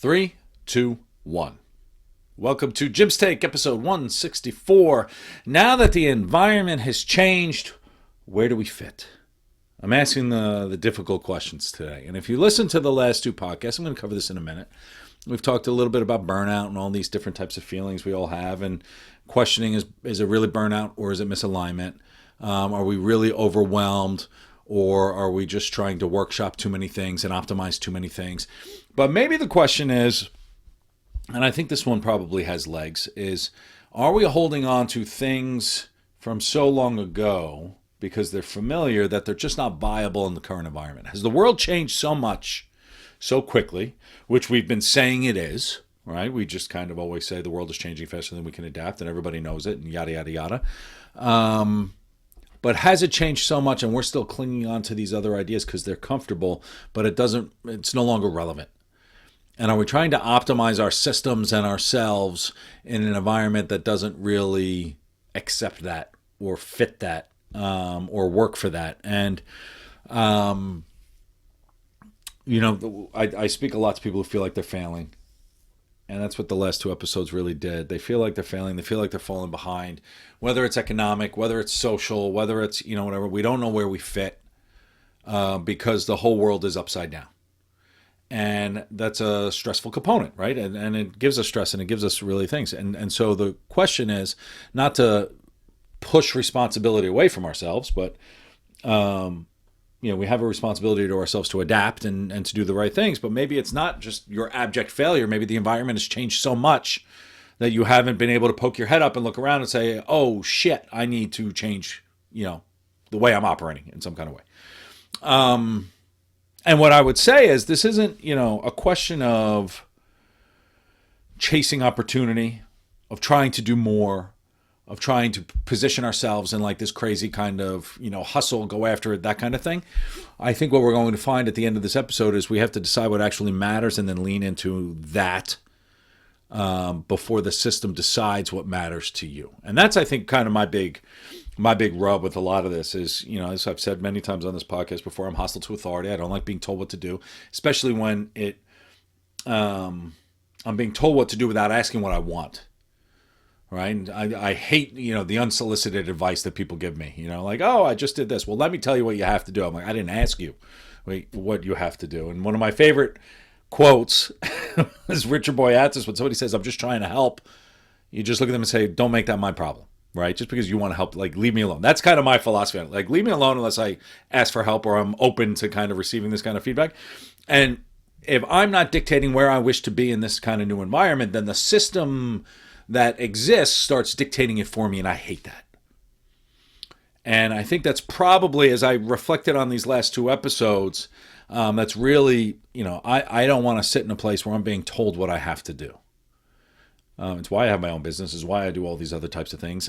Three, two, one. Welcome to Jim's Take, episode 164. Now that the environment has changed, where do we fit? I'm asking the difficult questions today. And if you listen to the last two podcasts, I'm going to cover this in a minute. We've talked a little bit about burnout and all these different types of feelings we all have, and questioning is it really burnout or is it misalignment? Are we really overwhelmed, or are we just trying to workshop too many things and optimize too many things? But maybe the question is, and I think this one probably has legs, is are we holding on to things from so long ago because they're familiar that they're just not viable in the current environment? Has the world changed so much so quickly, which we've been saying it is, right? We just kind of always say the world is changing faster than we can adapt, and everybody knows it, and yada, yada, yada. But has it changed so much and we're still clinging on to these other ideas because they're comfortable, but it's no longer relevant? And are we trying to optimize our systems and ourselves in an environment that doesn't really accept that or fit that or work for that? And, I speak a lot to people who feel like they're failing. And that's what the last two episodes really did. They feel like they're failing. They feel like they're falling behind, whether it's economic, whether it's social, whether it's, whatever. We don't know where we fit because the whole world is upside down. And that's a stressful component, right? And it gives us stress and it gives us really things. And so the question is not to push responsibility away from ourselves, but, we have a responsibility to ourselves to adapt and to do the right things. But maybe it's not just your abject failure. Maybe the environment has changed so much that you haven't been able to poke your head up and look around and say, oh, shit, I need to change, the way I'm operating in some kind of way. And what I would say is this isn't, a question of chasing opportunity, of trying to do more, of trying to position ourselves in like this crazy kind of, hustle, go after it, that kind of thing. I think what we're going to find at the end of this episode is we have to decide what actually matters and then lean into that before the system decides what matters to you. And that's, I think, kind of my big rub with a lot of this is, as I've said many times on this podcast before, I'm hostile to authority. I don't like being told what to do, especially when I'm being told what to do without asking what I want. Right? And I hate, the unsolicited advice that people give me, like, oh, I just did this. Well, let me tell you what you have to do. I'm like, I didn't ask you what you have to do. And one of my favorite quotes is Richard Boyatzis, when somebody says, I'm just trying to help, you just look at them and say, don't make that my problem. Right? Just because you want to help, like, leave me alone. That's kind of my philosophy. Like, leave me alone unless I ask for help or I'm open to kind of receiving this kind of feedback. And if I'm not dictating where I wish to be in this kind of new environment, then the system that exists starts dictating it for me, and I hate that. And I think that's probably, as I reflected on these last two episodes, that's really, I don't want to sit in a place where I'm being told what I have to do. It's why I have my own business. It's why I do all these other types of things.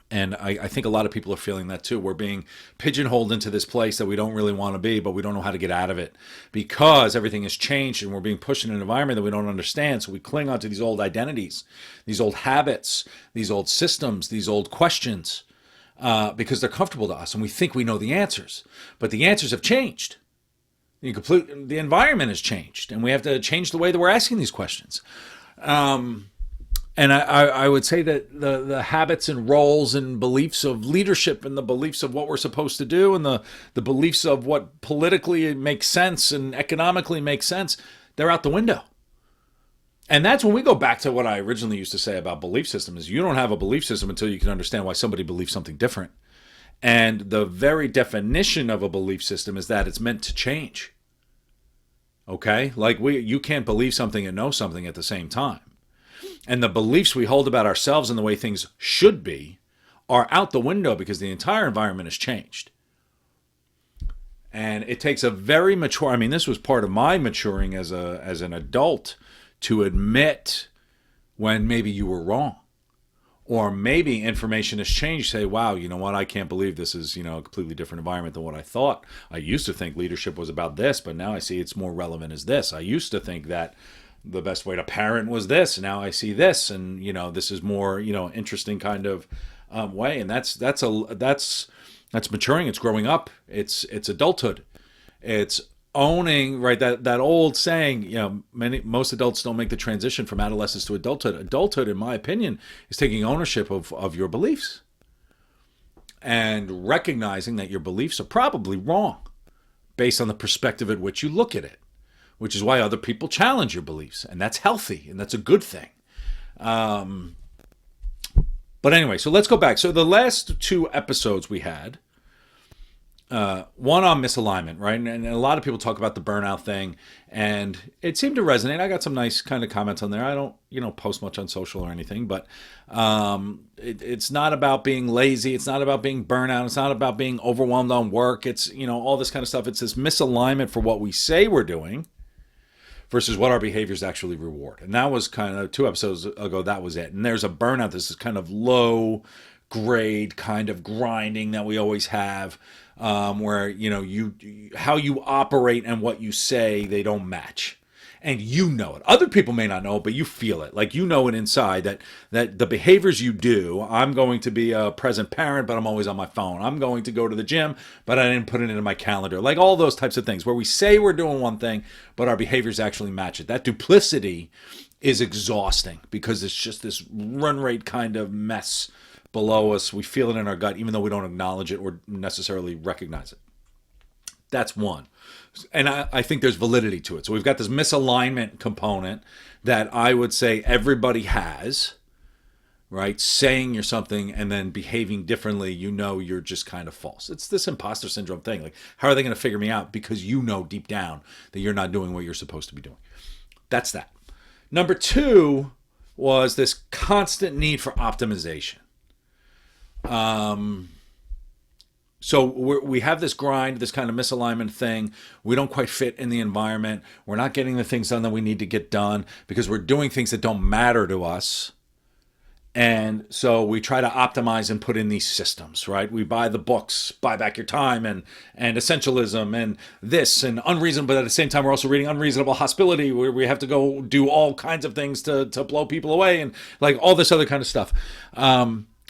And I think a lot of people are feeling that too. We're being pigeonholed into this place that we don't really want to be, but we don't know how to get out of it because everything has changed and we're being pushed in an environment that we don't understand. So we cling on to these old identities, these old habits, these old systems, these old questions because they're comfortable to us and we think we know the answers. But the answers have changed. The environment has changed and we have to change the way that we're asking these questions. And I would say that the habits and roles and beliefs of leadership and the beliefs of what we're supposed to do and the beliefs of what politically makes sense and economically makes sense, they're out the window. And that's when we go back to what I originally used to say about belief systems. You don't have a belief system until you can understand why somebody believes something different. And the very definition of a belief system is that it's meant to change. Okay? Like you can't believe something and know something at the same time. And the beliefs we hold about ourselves and the way things should be are out the window because the entire environment has changed. And it takes a very mature, this was part of my maturing as an adult to admit when maybe you were wrong. Or maybe information has changed. Say, wow, you know what? I can't believe this is, a completely different environment than what I thought. I used to think leadership was about this, but now I see it's more relevant as this. I used to think that the best way to parent was this. Now I see this, and this is more interesting kind of way. And that's maturing. It's growing up. It's adulthood. It's owning, right, that old saying, most adults don't make the transition from adolescence to adulthood. Adulthood, in my opinion, is taking ownership of your beliefs and recognizing that your beliefs are probably wrong based on the perspective at which you look at it, which is why other people challenge your beliefs. And that's healthy and that's a good thing. But anyway, so let's go back. So the last two episodes we had, one on misalignment, right? And a lot of people talk about the burnout thing, and it seemed to resonate. I got some nice kind of comments on there. I don't, post much on social or anything, but it's not about being lazy. It's not about being burnout. It's not about being overwhelmed on work. It's, all this kind of stuff. It's this misalignment for what we say we're doing versus what our behaviors actually reward. And that was kind of 2 episodes ago, that was it. And there's a burnout. This is kind of low grade kind of grinding that we always have, where, how you operate and what you say, they don't match. And it. Other people may not know it, but you feel it. Like, it inside that the behaviors you do, I'm going to be a present parent, but I'm always on my phone. I'm going to go to the gym, but I didn't put it into my calendar. Like all those types of things where we say we're doing one thing, but our behaviors actually match it. That duplicity is exhausting because it's just this run rate kind of mess below us. We feel it in our gut, even though we don't acknowledge it or necessarily recognize it. That's one. And I think there's validity to it. So we've got this misalignment component that I would say everybody has, right? Saying you're something and then behaving differently, you're just kind of false. It's this imposter syndrome thing. Like, how are they going to figure me out? Because deep down that you're not doing what you're supposed to be doing. That's that. Number 2 was this constant need for optimization. So we have this grind, this kind of misalignment thing. We don't quite fit in the environment. We're not getting the things done that we need to get done because we're doing things that don't matter to us. And so we try to optimize and put in these systems, right? We buy the books, Buy Back Your Time and Essentialism and this and Unreasonable. But at the same time, we're also reading Unreasonable Hostility, where we have to go do all kinds of things to blow people away and like all this other kind of stuff.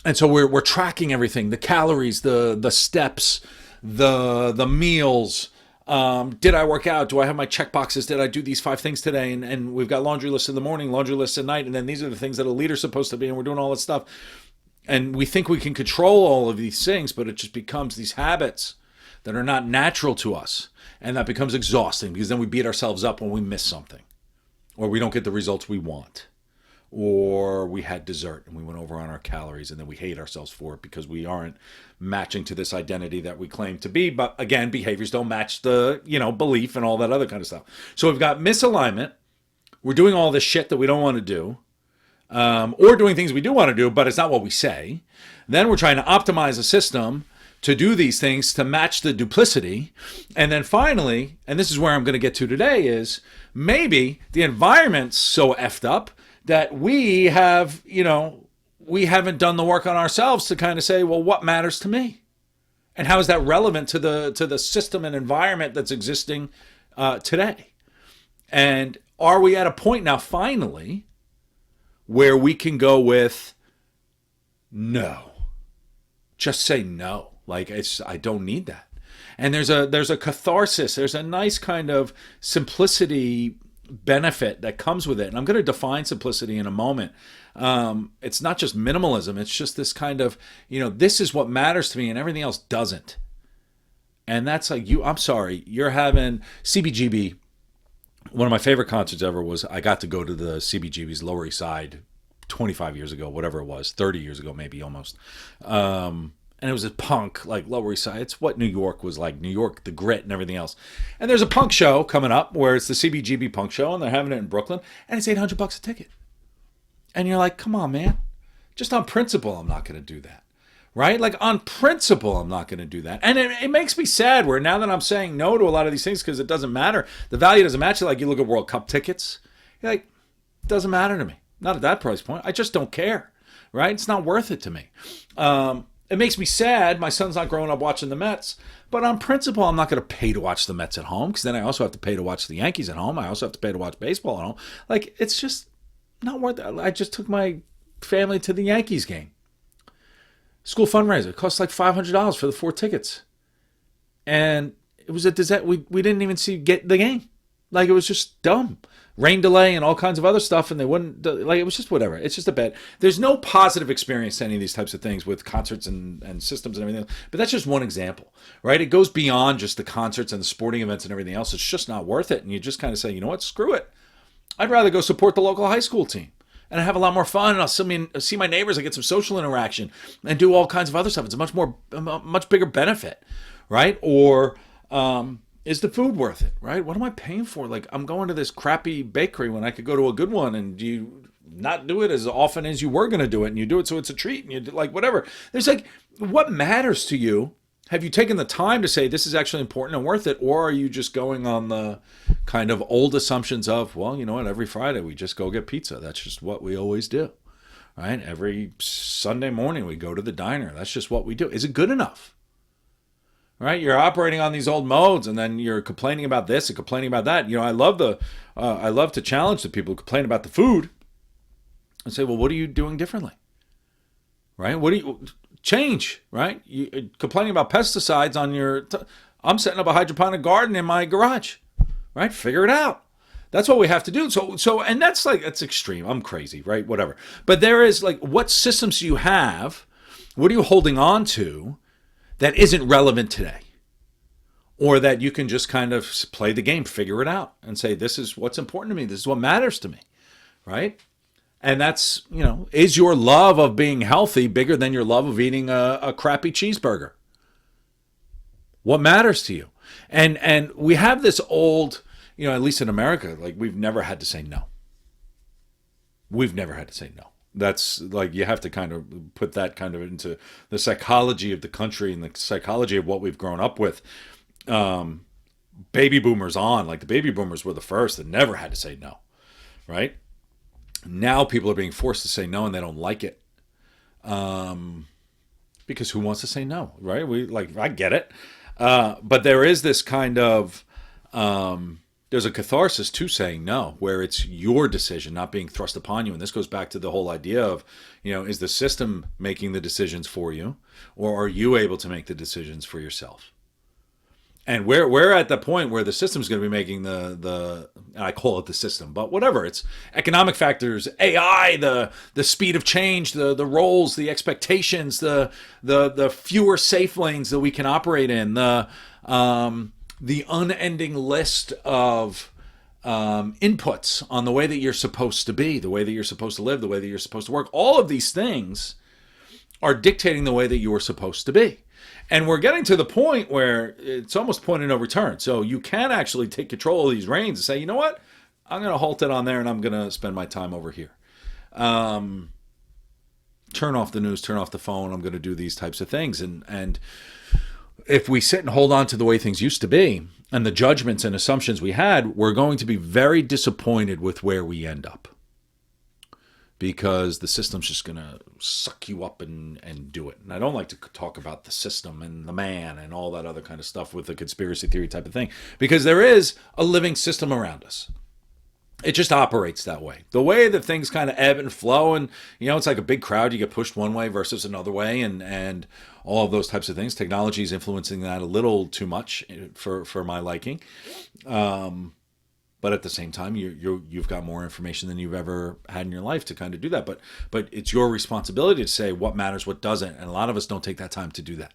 And so we're tracking everything, the calories, the steps, the meals. Did I work out? Do I have my check boxes? Did I do these 5 things today? And we've got laundry lists in the morning, laundry lists at night. And then these are the things that a leader's supposed to be. And we're doing all this stuff. And we think we can control all of these things, but it just becomes these habits that are not natural to us. And that becomes exhausting because then we beat ourselves up when we miss something or we don't get the results we want. Or we had dessert and we went over on our calories and then we hate ourselves for it because we aren't matching to this identity that we claim to be. But again, behaviors don't match the, belief and all that other kind of stuff. So we've got misalignment. We're doing all this shit that we don't want to do, or doing things we do want to do, but it's not what we say. Then we're trying to optimize a system to do these things to match the duplicity. And then finally, and this is where I'm going to get to today, is maybe the environment's so effed up that we have, we haven't done the work on ourselves to kind of say, well, what matters to me? And how is that relevant to the system and environment that's existing today? And are we at a point now, finally, where we can go with no? Just say no. Like, I don't need that. And there's a catharsis. There's a nice kind of simplicity benefit that comes with it. And I'm going to define simplicity in a moment. It's not just minimalism. It's just this kind of, this is what matters to me and everything else doesn't. And that's like, I'm sorry, you're having CBGB. One of my favorite concerts ever was I got to go to the CBGB's Lower East Side 25 years ago, whatever it was, 30 years ago, maybe almost. And it was a punk, like Lower East Side. It's what New York was like. New York, the grit and everything else. And there's a punk show coming up where it's the CBGB punk show, and they're having it in Brooklyn, and it's $800 a ticket. And you're like, come on, man. Just on principle, I'm not going to do that. Right? Like, on principle, I'm not going to do that. And it makes me sad where now that I'm saying no to a lot of these things because it doesn't matter. The value doesn't match it. Like, you look at World Cup tickets. You're like, it doesn't matter to me. Not at that price point. I just don't care. Right? It's not worth it to me. It makes me sad. My son's not growing up watching the Mets. But on principle, I'm not going to pay to watch the Mets at home because then I also have to pay to watch the Yankees at home. I also have to pay to watch baseball at home. Like, it's just not worth it. I just took my family to the Yankees game. School fundraiser. It cost like $500 for the 4 tickets. And It was a disaster. We didn't even get the game. Like, it was just dumb. Rain delay and all kinds of other stuff, and they wouldn't, like, it was just whatever. It's just a bad. There's no positive experience to any of these types of things with concerts and systems and everything else. But that's just one example, right? It goes beyond just the concerts and the sporting events and everything else. It's just not worth it. And you just kind of say, you know what, screw it. I'd rather go support the local high school team. And I have a lot more fun, and I'll see my neighbors. I get some social interaction and do all kinds of other stuff. It's a much bigger benefit, right? Or is the food worth it, right? What am I paying for? Like, I'm going to this crappy bakery when I could go to a good one, and you not do it as often as you were going to do it, and you do it so it's a treat, and you do, like, whatever. There's like, what matters to you? Have you taken the time to say this is actually important and worth it, or are you just going on the kind of old assumptions of, well, you know what, every Friday we just go get pizza. That's just what we always do, right? Every Sunday morning we go to the diner. That's just what we do. Is it good enough? Right? You're operating on these old modes, and then you're complaining about this and complaining about that. You know, I love to challenge the people who complain about the food and say, well, what are you doing differently? Right? What do you change? Right? You complaining about pesticides on your. I'm setting up a hydroponic garden in my garage. Right? Figure it out. That's what we have to do. So, and that's extreme. I'm crazy, right? Whatever. But there is, like, what systems do you have? What are you holding on to that isn't relevant today? Or that you can just kind of play the game, figure it out, and say, this is what's important to me. This is what matters to me, right? And that's, you know, is your love of being healthy bigger than your love of eating a crappy cheeseburger? What matters to you? And we have this old, you know, at least in America, like, we've never had to say no. We've never had to say no. That's like, you have to kind of put that kind of into the psychology of the country and the psychology of what we've grown up with. Baby boomers on, like, the baby boomers were the first that never had to say no, right? Now people are being forced to say no, and they don't like it. Because who wants to say no, right? I get it. But there is this kind of, there's a catharsis to saying no, where it's your decision, not being thrust upon you. And this goes back to the whole idea of, you know, is the system making the decisions for you, or are you able to make the decisions for yourself? And we're at the point where the system's going to be making the I call it the system, but whatever. It's economic factors, AI, the speed of change, the roles, the expectations, the fewer safe lanes that we can operate in, the unending list of inputs on the way that you're supposed to be, the way that you're supposed to live, the way that you're supposed to work. All of these things are dictating the way that you are supposed to be. And we're getting to the point where it's almost point of no return. So you can actually take control of these reins and say, you know what? I'm going to halt it on there, and I'm going to spend my time over here. Turn off the news, turn off the phone. I'm going to do these types of things. And if we sit and hold on to the way things used to be and the judgments and assumptions we had, we're going to be very disappointed with where we end up. Because the system's just going to suck you up and do it. And I don't like to talk about the system and the man and all that other kind of stuff with the conspiracy theory type of thing. Because there is a living system around us. It just operates that way. The way that things kind of ebb and flow, and, you know, it's like a big crowd. You get pushed one way versus another way, and all of those types of things. Technology is influencing that a little too much for my liking. But at the same time, you've got more information than you've ever had in your life to kind of do that. But it's your responsibility to say what matters, what doesn't. And a lot of us don't take that time to do that.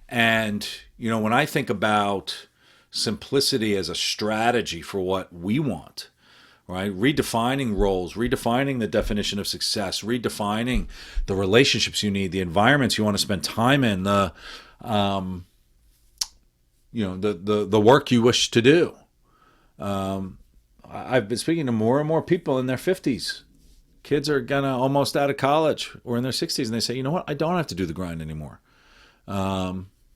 And, you know, when I think about simplicity as a strategy for what we want, right? Redefining roles, redefining the definition of success, redefining the relationships you need, the environments you want to spend time in, the work you wish to do. I've been speaking to more and more people in their 50s. Kids are gonna almost out of college or in their 60s, and they say, you know what, I don't have to do the grind anymore.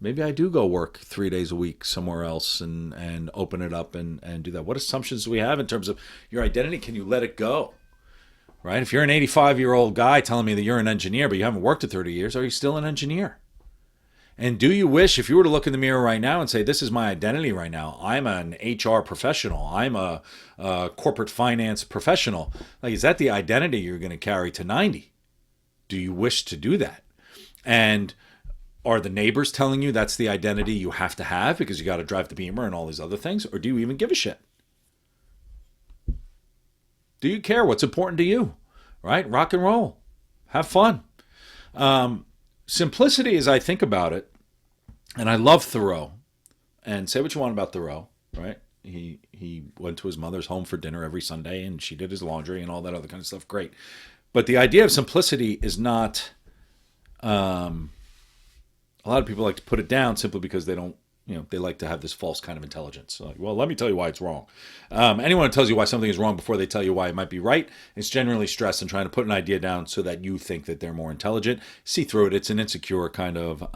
Maybe I do go work 3 days a week somewhere else and open it up and do that. What assumptions do we have in terms of your identity? Can you let it go? Right? If you're an 85-year-old guy telling me that you're an engineer, but you haven't worked in 30 years, are you still an engineer? And do you wish, if you were to look in the mirror right now and say, this is my identity right now, I'm an HR professional, I'm a corporate finance professional, like, is that the identity you're going to carry to 90? Do you wish to do that? And Are the neighbors telling you that's the identity you have to have because you got to drive the Beamer and all these other things? Or do you even give a shit? Do you care what's important to you? Right? Rock and roll. Have fun. Simplicity, as I think about it, and I love Thoreau, and say what you want about Thoreau, right? He went to his mother's home for dinner every Sunday, and she did his laundry and all that other kind of stuff. Great. But the idea of simplicity is not... a lot of people like to put it down simply because they don't, they like to have this false kind of intelligence. So like, well, let me tell you why it's wrong. Anyone who tells you why something is wrong before they tell you why it might be right is generally stressed and trying to put an idea down so that you think that they're more intelligent. See through it. It's an insecure kind of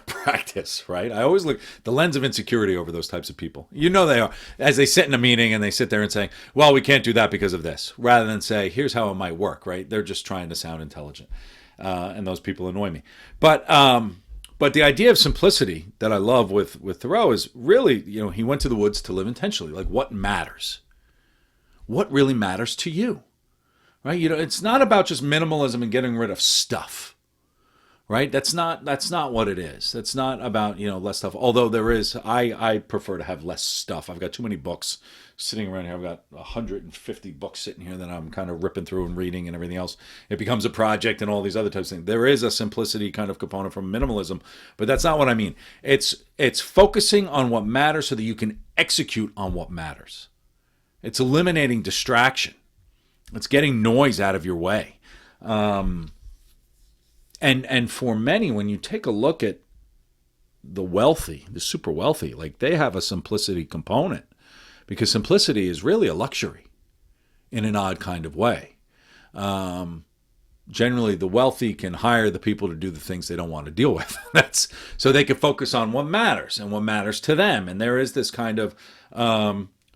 practice, right? I always look the lens of insecurity over those types of people. They are, as they sit in a meeting and they sit there and say, well, we can't do that because of this, rather than say, here's how it might work, right? They're just trying to sound intelligent. And those people annoy me. But the idea of simplicity that I love with Thoreau is really, he went to the woods to live intentionally. Like, what matters? What really matters to you? Right? It's not about just minimalism and getting rid of stuff. Right? That's not what it is. That's not about, less stuff. Although there is, I prefer to have less stuff. I've got too many books sitting around here. I've got 150 books sitting here that I'm kind of ripping through and reading and everything else. It becomes a project and all these other types of things. There is a simplicity kind of component from minimalism, but that's not what I mean. It's focusing on what matters so that you can execute on what matters. It's eliminating distraction. It's getting noise out of your way. And for many, when you take a look at the wealthy, the super wealthy, like they have a simplicity component because simplicity is really a luxury in an odd kind of way. Generally, the wealthy can hire the people to do the things they don't want to deal with. That's so they can focus on what matters and what matters to them. And there is this kind of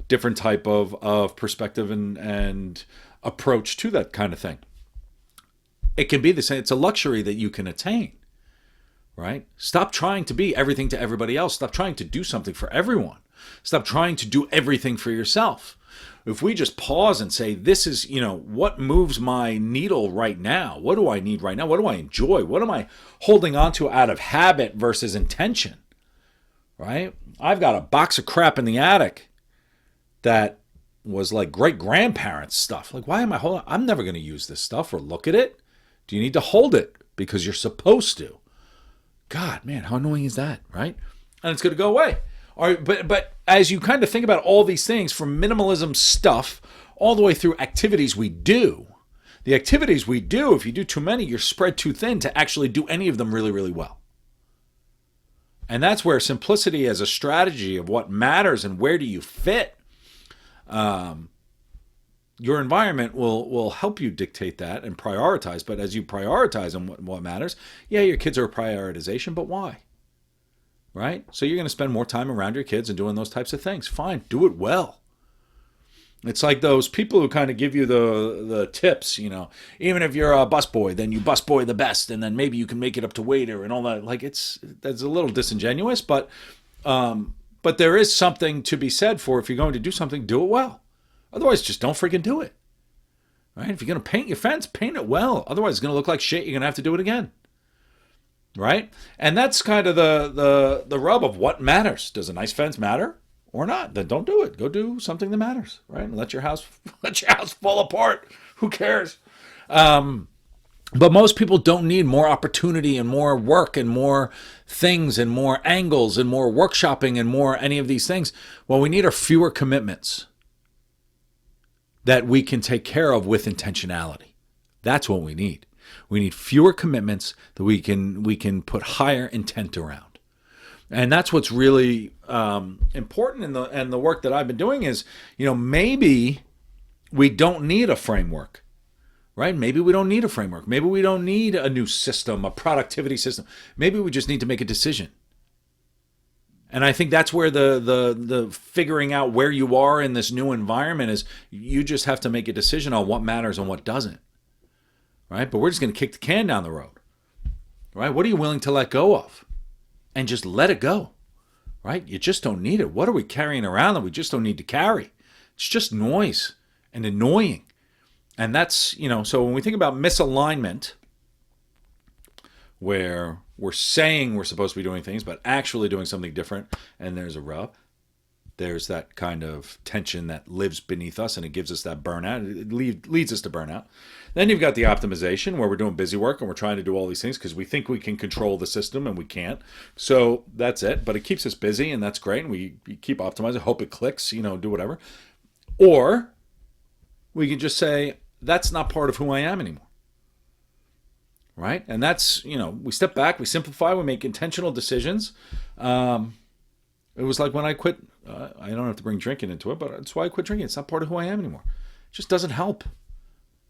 different type of perspective and approach to that kind of thing. It can be the same. It's a luxury that you can attain, right? Stop trying to be everything to everybody else. Stop trying to do something for everyone. Stop trying to do everything for yourself. If we just pause and say, this is, what moves my needle right now? What do I need right now? What do I enjoy? What am I holding on to out of habit versus intention, right? I've got a box of crap in the attic that was like great-grandparents' stuff. Like, why am I holding? I'm never going to use this stuff or look at it. Do you need to hold it because you're supposed to? God, man, how annoying is that, right? And it's going to go away. All right, but as you kind of think about all these things, from minimalism stuff all the way through activities we do, the activities we do, if you do too many, you're spread too thin to actually do any of them really, really well. And that's where simplicity as a strategy of what matters and where do you fit, your environment will help you dictate that and prioritize. But as you prioritize on what matters, yeah, your kids are a prioritization, but why? Right? So you're going to spend more time around your kids and doing those types of things. Fine, do it well. It's like those people who kind of give you the tips, even if you're a busboy, then you busboy the best, and then maybe you can make it up to waiter and all that. Like that's a little disingenuous, but there is something to be said for if you're going to do something, do it well. Otherwise, just don't freaking do it. Right? If you're going to paint your fence, paint it well. Otherwise, it's going to look like shit. You're going to have to do it again. Right? And that's kind of the rub of what matters. Does a nice fence matter or not? Then don't do it. Go do something that matters. Right? And let your house fall apart. Who cares? But most people don't need more opportunity and more work and more things and more angles and more workshopping and more any of these things. What we need are fewer commitments that we can take care of with intentionality. That's what we need. We need fewer commitments that we can put higher intent around. And that's what's really important in the work that I've been doing is, maybe we don't need a framework, right? Maybe we don't need a framework. Maybe we don't need a new system, a productivity system. Maybe we just need to make a decision. And I think that's where the figuring out where you are in this new environment is. You just have to make a decision on what matters and what doesn't. Right? But we're just going to kick the can down the road. Right? What are you willing to let go of? And just let it go. Right? You just don't need it. What are we carrying around that we just don't need to carry? It's just noise and annoying. And that's, so when we think about misalignment, where we're saying we're supposed to be doing things, but actually doing something different, and there's a rub. There's that kind of tension that lives beneath us, and it gives us that burnout. It leads us to burnout. Then you've got the optimization, where we're doing busy work and we're trying to do all these things because we think we can control the system and we can't. So that's it. But it keeps us busy, and that's great. And we keep optimizing, hope it clicks, do whatever. Or we can just say, that's not part of who I am anymore. Right? And that's, we step back, we simplify, we make intentional decisions. It was like when I quit. I don't have to bring drinking into it, but it's why I quit drinking. It's not part of who I am anymore. It just doesn't help.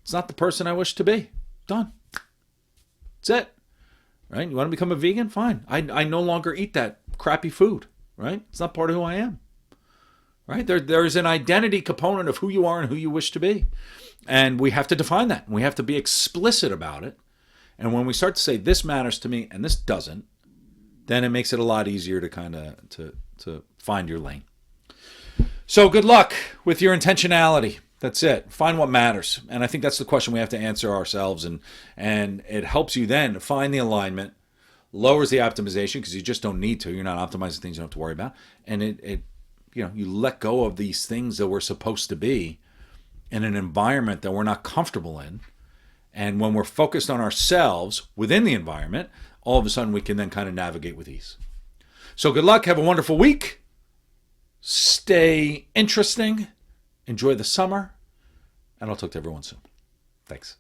It's not the person I wish to be. Done. That's it. Right? You want to become a vegan? Fine. I no longer eat that crappy food. Right? It's not part of who I am. Right? There's an identity component of who you are and who you wish to be. And we have to define that. We have to be explicit about it. And when we start to say, this matters to me and this doesn't, then it makes it a lot easier to kind of to find your lane. So good luck with your intentionality. That's it. Find what matters. And I think that's the question we have to answer ourselves. And it helps you then find the alignment, lowers the optimization because you just don't need to. You're not optimizing things you don't have to worry about. And it you let go of these things that we're supposed to be in an environment that we're not comfortable in. And when we're focused on ourselves within the environment, all of a sudden we can then kind of navigate with ease. So good luck. Have a wonderful week. Stay interesting. Enjoy the summer. And I'll talk to everyone soon. Thanks.